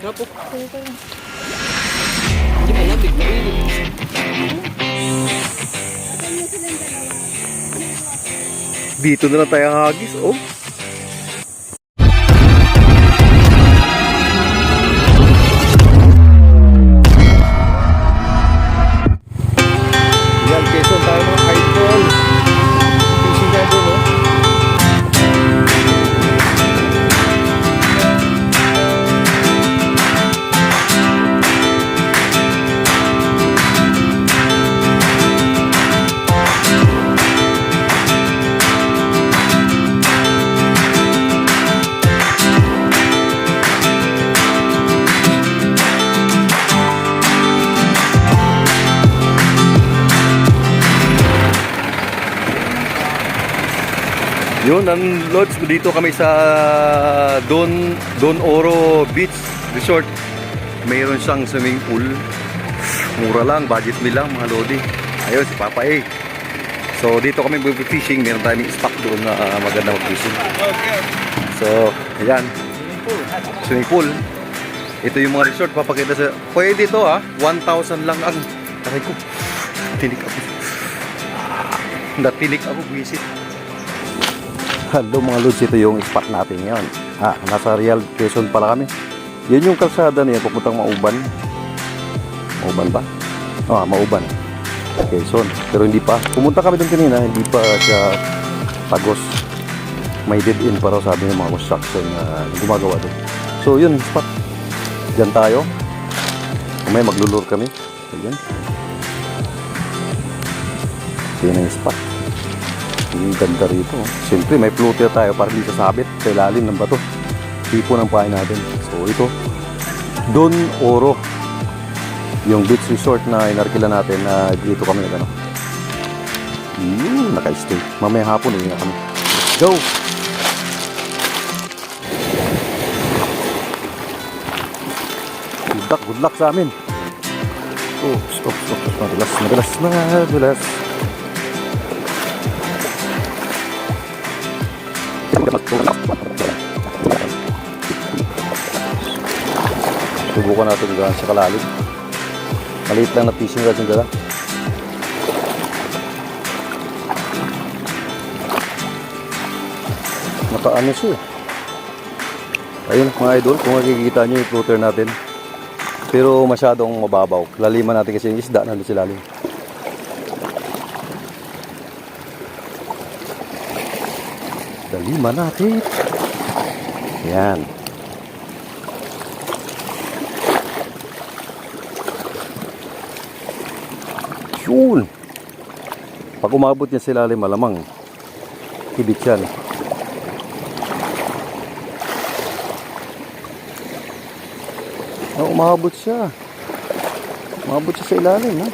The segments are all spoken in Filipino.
Tapos. Hindi pa lamig na init. Dito na lang tayo hagis, oh. Yan, Quezon tayo mga idol. Fishing na doon, oh. Yun, ang lodge, dito kami sa Don Oro Beach Resort. Mayroon siyang swimming pool. Mura lang, budget meal lang mga lodi. Ayun, si Papa A. So dito kami fishing, meron tayong spot doon na maganda mag-fishing. So, ayan. Swimming pool. Ito yung mga resort, papakita sa... Pwede ito 1,000 lang ang... Aray ko, tinik ako. Natilik ako, visit. Hello mga lods, ito yung spot natin ngayon. Nasa Real Quezon pala kami. Yan yung kalsada niya, papuntang Mauban. Mauban ba? Mauban. Quezon. Pero hindi pa. Pumunta kami doon kanina, hindi pa siya tagos. May dead end pa raw sabi ng mga construction na gumagawa doon. So yun, spot. Diyan tayo. May maglulur kami. Ayan. Yan ang spot. Ang ganda rito. Siyempre may floater tayo para hindi sasabit sa ilalim ng bato. Tipo ng pahay natin. So ito, Don Oro, yung beach resort na inarkila natin na dito kami nag naka-stay. Mamaya hapon na kami. Let's go! Good luck sa amin. Oh, stop. Madulas. Subukan natin gaan sa kalalim. Maliit lang na fishing rod yung dala. Nakaano siya. Ayun mga idol, kung makikita nyo yung floater natin. Pero masyadong mababaw. Laliman natin kasi yung isda nandun sa lalim. Laliman natin. Yan. Yun. Pag umabot niya sa ilalim, malamang hibit yan. Umabot siya. Umabot siya sa ilalim, ha?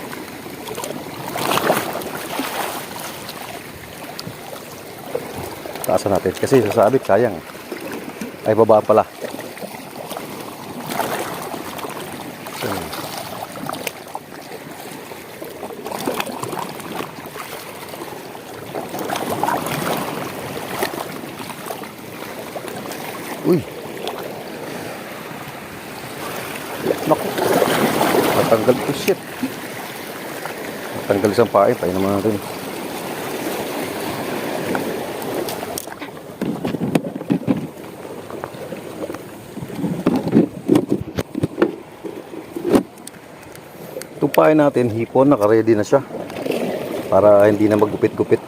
Taasan natin kasi sasabit, sayang. Ay, baba pala. Uy. Naku. Matanggal ko, shit. Matanggal isang pain. Pain naman natin. Tupain natin, hipon, naka-ready na siya para hindi na maggupit-gupit.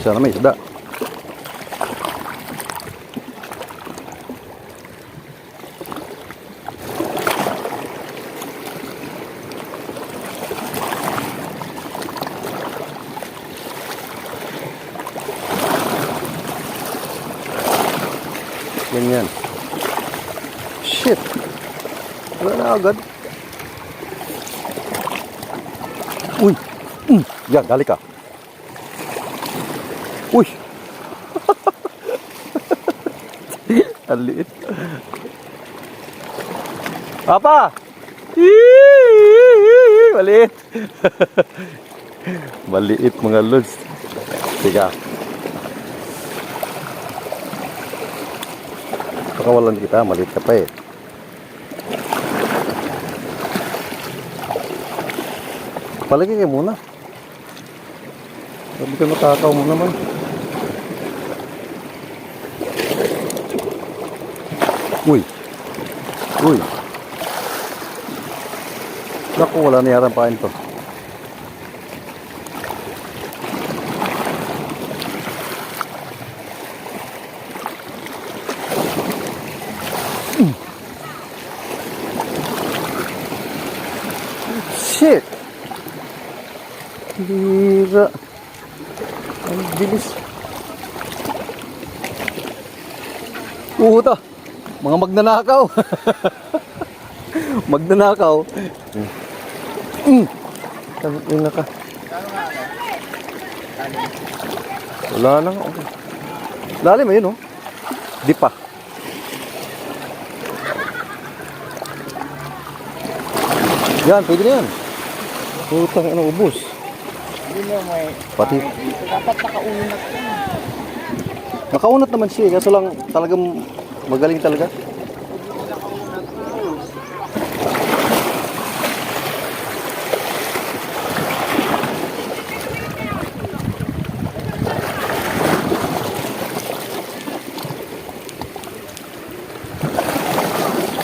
Sana may isda. Ganyan. Shit. Wala na agad. Uy. Yan, dali ka. Uy! Ang liit. Papa! Maliit. Maliit mga lods. Tiga. Pakawalan kita, maliit ka pa eh. Palagi kayo muna. Sabi ka matakaw mo naman. Uy. Uy. Naku, wala na yarang pain to. Shit! Hira. Ang bilis. Uta. Mga magnanakaw. Magnanakaw. Tangina ka. Wala na. Lalim ayun oh. Di pa. Yan, pwede na yan. Putang ano, ubos. Hindi mo may... Pati. Dapat nakaunat yan. Nakaunat naman siya, kaso lang talagang magaling talaga.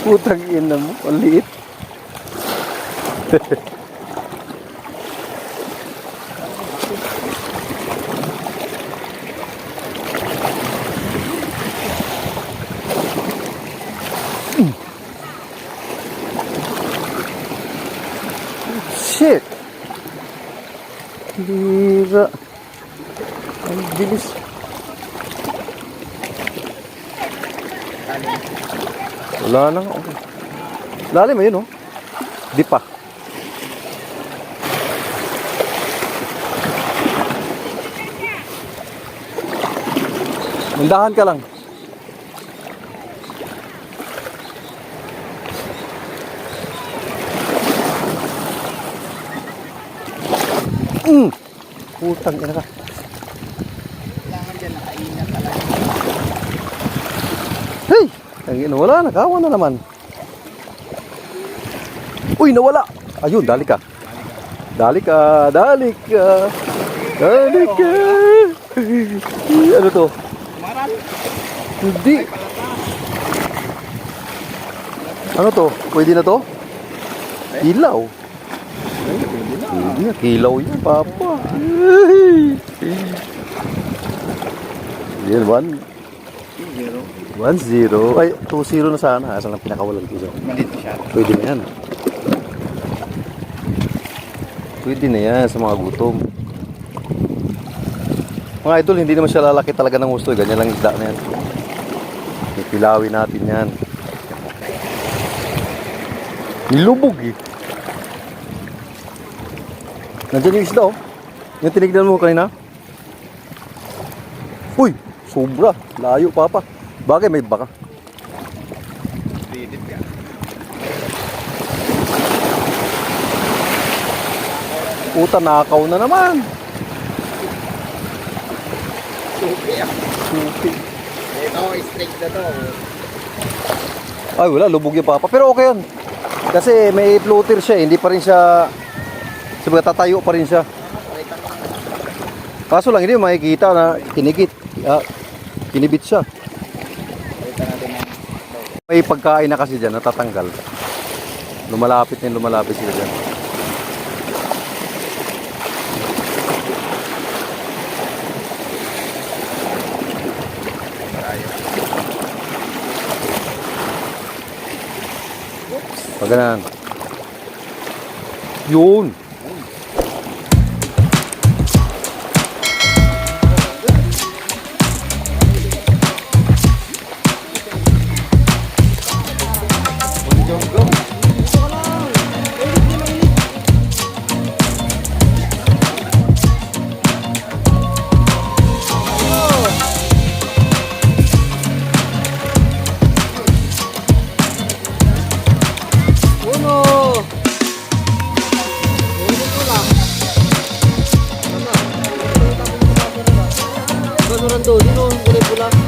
Putang ina mo, ang liit. Shit! Hira. Ang bilis. Wala na. Lalim ayun oh. Di pa. Mandahan ka lang. Putang ina ka. Kailangan dyan nakainat talaga. Hey! Ang ina, wala. Nakawan na naman. Uy, nawala. Ayun, dali ka. Dali ka. Dali ka. Dali ka. Ano to? Maral. Hindi. Ano to? Pwede na to? Ilaw. Hindi na, kilaw yan, papa. Yan, 1-0. Ay, 2-0 na sana. Asan ang pinakawalan ko dyan? Malito siya. Pwede na yan. Pwede na yan sa mga gutom. Mga idol, hindi naman siya lalaki talaga ng gusto. Ganyan lang isda na yan. Pilawin natin yan. Nilubog eh. Nandiyan yung isda oh. Yung tinignan mo kanina. Uy, sobra. Layo papa. Bagay may baka. Pilit ka. Puta, nakaw na naman. Suki ah. Suki. Ito, straight na to. Ay wala, lubog yung papa. Pero okay yan. Kasi may floater siya, hindi pa rin siya. Sabi tatayo pa rin siya. Kaso lang hindi makikita na kinigit. Kinibit siya. May pagkain na kasi dyan, natatanggal. Lumalapit sila dyan. Pagkanan. Yun. dito. Sino kulay pula?